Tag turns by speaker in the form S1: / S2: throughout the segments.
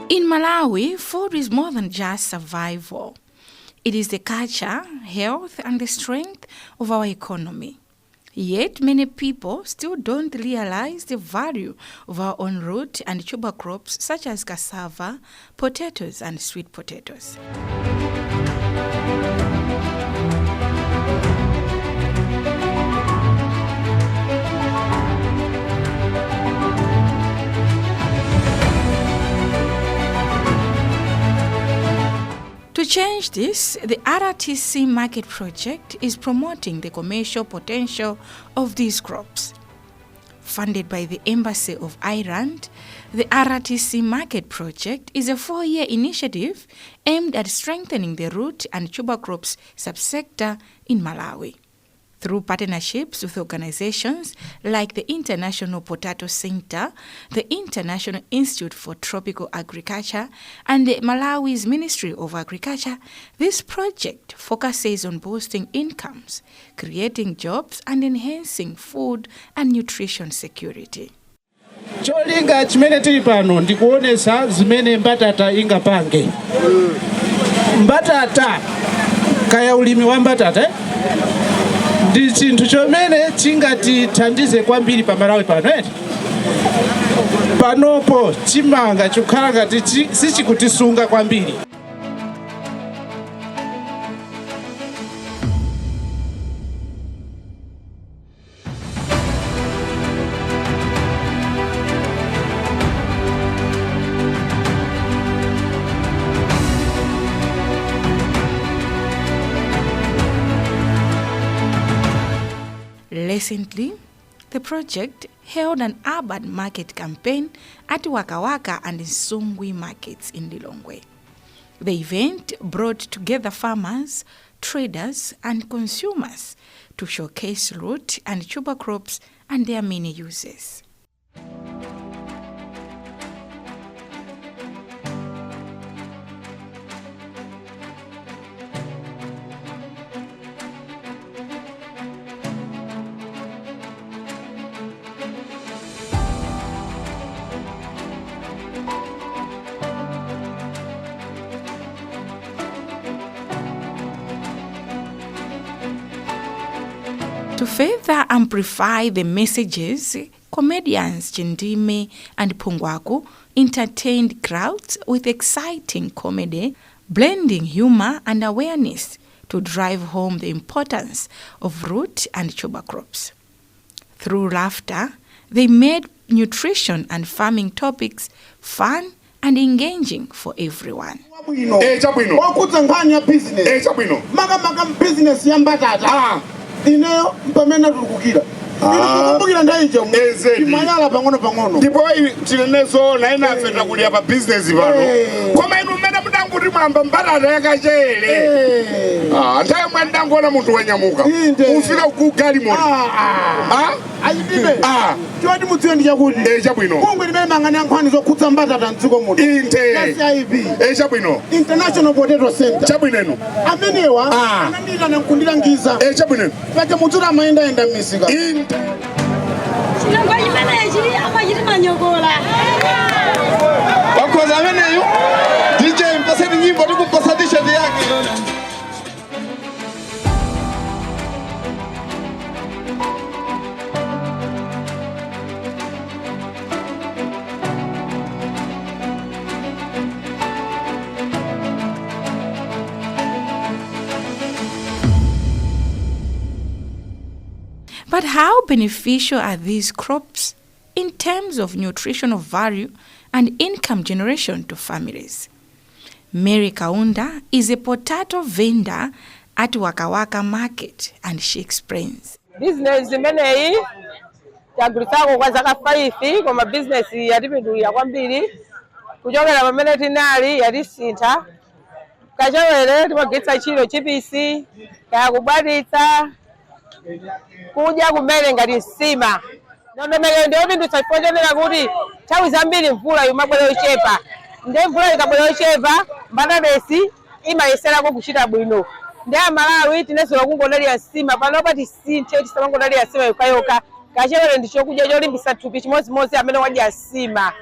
S1: In Malawi, food is more than just survival. It is the culture, health, and the strength of our economy. Yet, many people still don't realize the value of our own root and tuber crops such as cassava, potatoes, and sweet potatoes. To change this, the RTC Market Project is promoting the commercial potential of these crops. Funded by the Embassy of Ireland, the RTC Market Project is a 4-year initiative aimed at strengthening the root and tuber crops subsector in Malawi. Through partnerships with organizations like the International Potato Center, the International Institute for Tropical Agriculture, and the Malawi's Ministry of Agriculture, this project focuses on boosting incomes, creating jobs, and enhancing food and nutrition security.
S2: Cholinga chimene tili pano ndikuonesa zimene mbatata ingapange. Mbatata kaya ulimi wa mbatata ndi chinthu chomene chingatithandize kwambiri pa Malawi pano. Panopo chimanga chikhala ngati sichikutisunga kwambiri.
S1: Recently, the project held an urban market campaign at Waka Waka and Nsungwi markets in Lilongwe. The event brought together farmers, traders, and consumers to showcase root and tuber crops and their many uses. To further amplify the messages, comedians Chindime and Pungwaku entertained crowds with exciting comedy, blending humor and awareness to drive home the importance of root and tuber crops. Through laughter, they made nutrition and farming topics fun and engaging for everyone.
S3: Ino mpamena tukukira. Tukukira ndaicho. Kimanyala pangono pangono.
S4: Ndipo chinenezo na ina afeta kulia pa business vano. Koma inu mmene mudanguti mwamba mbatata yakachere. Nthawi mwe ndangona munthu wanyamuka. Ufika kugali moto.
S3: Ayidime. Choti mudziwe ndi chakuti.
S4: Chabwino.
S3: Kungwe limene mangani yankhwani zokhudza mbatata mdziko muno. SIB.
S4: Chabwino.
S3: International Potato Center.
S4: Chabwineno.
S3: Amenewa anandira nakundilangiza.
S4: Chabwineno.
S3: Pake mutura mayenda misika.
S5: Chilongo chimene chili apa chili manyogola.
S4: Wakoza ameneyo. DJ mpaseni nyimbo tikupasa t-shirt yake.
S1: But how beneficial are these crops in terms of nutritional value and income generation to families? Mary Kaunda is a potato vendor at Waka Waka Market and she explains.
S6: Business imeneyi yagulitsako kwa zaka 5 koma business yatipindulira kwambiri kuchokera pamene tinali yatisintha kachewere timagwiritsa chilo chipisi kaya kubaditsa kudya kumene ngati nsima nomemeke ndiyopindutsa chifukwa chonena kuti nthawi zambiri mvula imabwera yochepa ndiye mvula ikabwera yochepa mbatatesi imayeserako kuchita bwino ndi Malawi tinesola kungodalira nsima panopa tisinthe tisamangodalira nsima yokayoka kachewere ndi chokudya cholimbitsa thupi chimodzimodzi amene wadya nsima.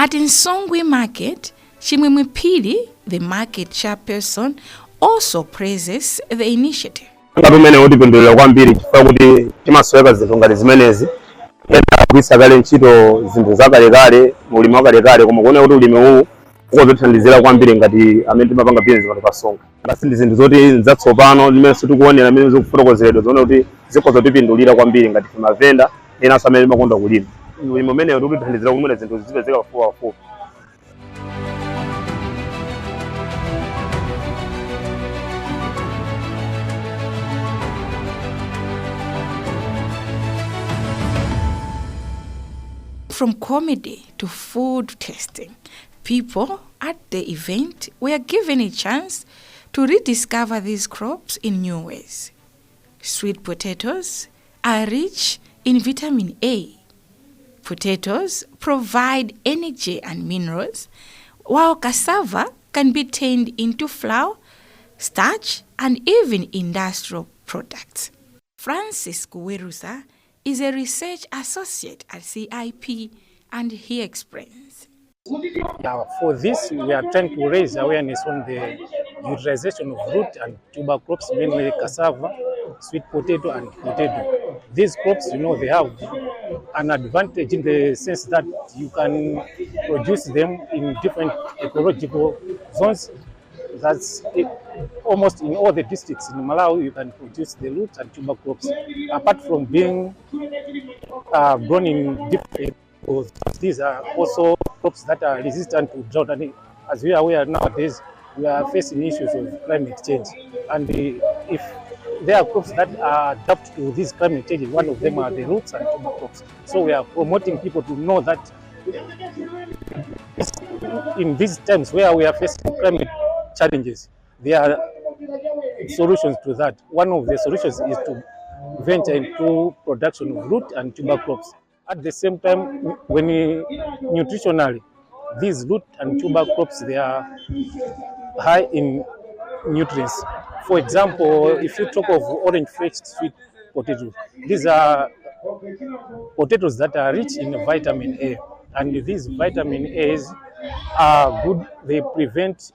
S1: At LlONGWE Market, Chimwemwe, the market chairperson, also praises the initiative.
S7: Ngapimene kuti pindulira kwambiri chifukwa kuti timasweka zinthu ngati zimenezi kugwiritsa kale ntchito zinthu zakalekale mulimi wakalekale koma kuona kuti ulimi uwu ukuzothandizira kwambiri ngati amene timapanga business pano pasonga. Basi ndi zinthu zoti zatsopano limene tikuonera amene zikufotokozeredwa zoona kuti zikozotipindulira kwambiri ngati mavenda enanso amene timakonda kulima. Ulimi umene ukutithandizira kumene zinthu zipezeka pafupi.
S1: From comedy to food tasting, people at the event were given a chance to rediscover these crops in new ways. Sweet potatoes are rich in vitamin A. Potatoes provide energy and minerals, while cassava can be turned into flour, starch, and even industrial products. Francis Kuwerusa is a research associate at CIP, and he explains.
S8: For this, we are trying to raise awareness on the utilization of root and tuber crops, mainly cassava, sweet potato, and potato. These crops, they have an advantage in the sense that you can produce them in different ecological zones. That's almost in all the districts in Malawi, you can produce the root and tuber crops. Apart from being grown in different areas, these are also crops that are resistant to drought. And as we are aware nowadays, we are facing issues of climate change. And if there are crops that are adapted to this climate change, one of them are the roots and tuber crops. So we are promoting people to know that in these times where we are facing climate challenges, there are solutions to that. One of the solutions is to venture into production of root and tuber crops. At the same time, when nutritionally, these root and tuber crops, they are high in nutrients. For example, if you talk of orange flaked sweet potatoes, these are potatoes that are rich in vitamin A, and these vitamin A's are good. They prevent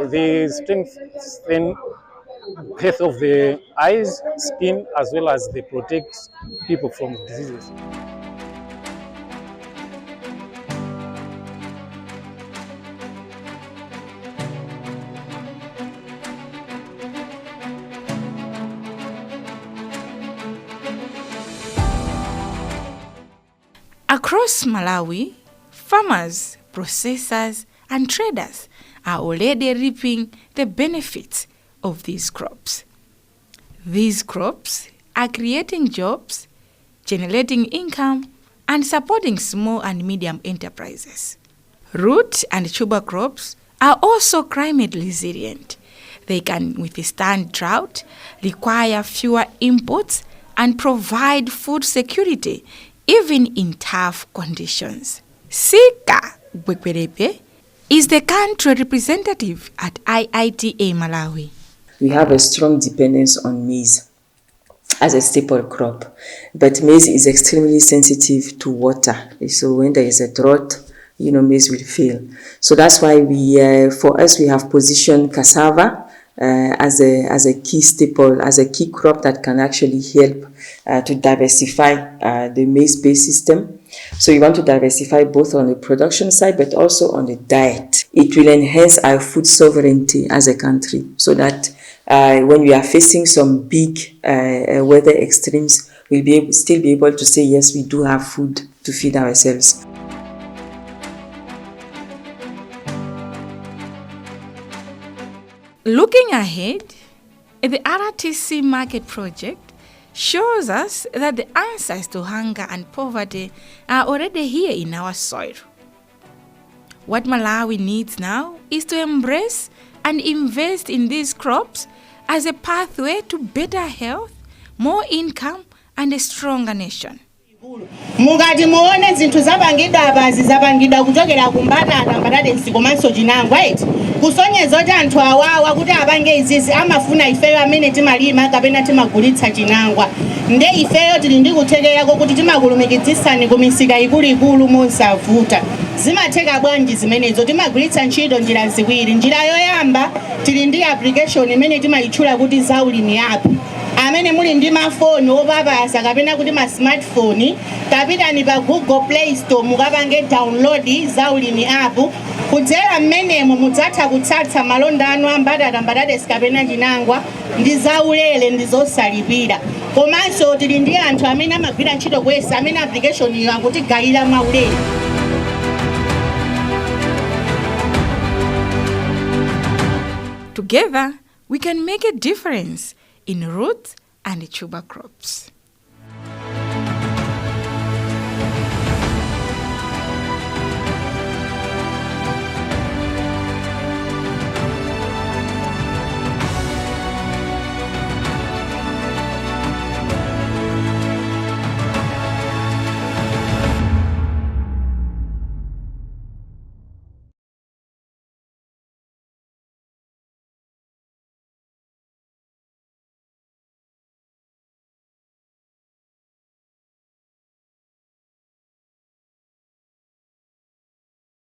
S8: they strengthen health of the eyes, skin, as well as they protect people from diseases.
S1: Across Malawi, farmers, processors, and traders are already reaping the benefits of these crops. These crops are creating jobs, generating income, and supporting small and medium enterprises. Root and tuber crops are also climate resilient. They can withstand drought, require fewer inputs, and provide food security even in tough conditions. Sika Bwekwerepe is the country representative at IITA Malawi.
S9: We have a strong dependence on maize as a staple crop, but maize is extremely sensitive to water. So when there is a drought, maize will fail. So that's why for us, we have positioned cassava as a key staple, as a key crop that can actually help to diversify the maize-based system. So we want to diversify both on the production side, but also on the diet. It will enhance our food sovereignty as a country, so that when we are facing some big weather extremes, we'll still be able to say, yes, we do have food to feed ourselves.
S1: Looking ahead, the RTC Market Project shows us that the answers to hunger and poverty are already here in our soil. What Malawi needs now is to embrace and invest in these crops as a pathway to better health, more income, and a stronger nation.
S10: Mugati muone zinthu zabangida abazi zabangida kuchokera kumbanana mbalade nsikomanso chinangwa eti kusonyeza kuti anthu awawa kuti abange izizi amafuna ifeyo amene timalima kapena timagulitsa chinangwa nde ifeyo tili ndi kuthekerako kuti timakulumikizitsani ku misika ikuluikulu mosavuta. Zimatheka bwanji zimenezo? Timagwiritsa ntchito njira ziwiri. Njira yoyamba tili ndi application imene timayitchula kuti zaulimi app. Amene muli ndi mafoni opapasa kapena kuti ma smartphone, tapitani pa Google Play Store mukapange download zaulimi app. Kudzera mmenemo mudzatha kutsatsa malonda anu ambatata, mbatatesi kapena chinangwa ndi zaulere ndi zosalipira. Komanso tili ndi anthu amene amagwira ntchito kwesa amene application iyo akutigayira mwaulere.
S1: Together, we can make a difference in roots and tuber crops.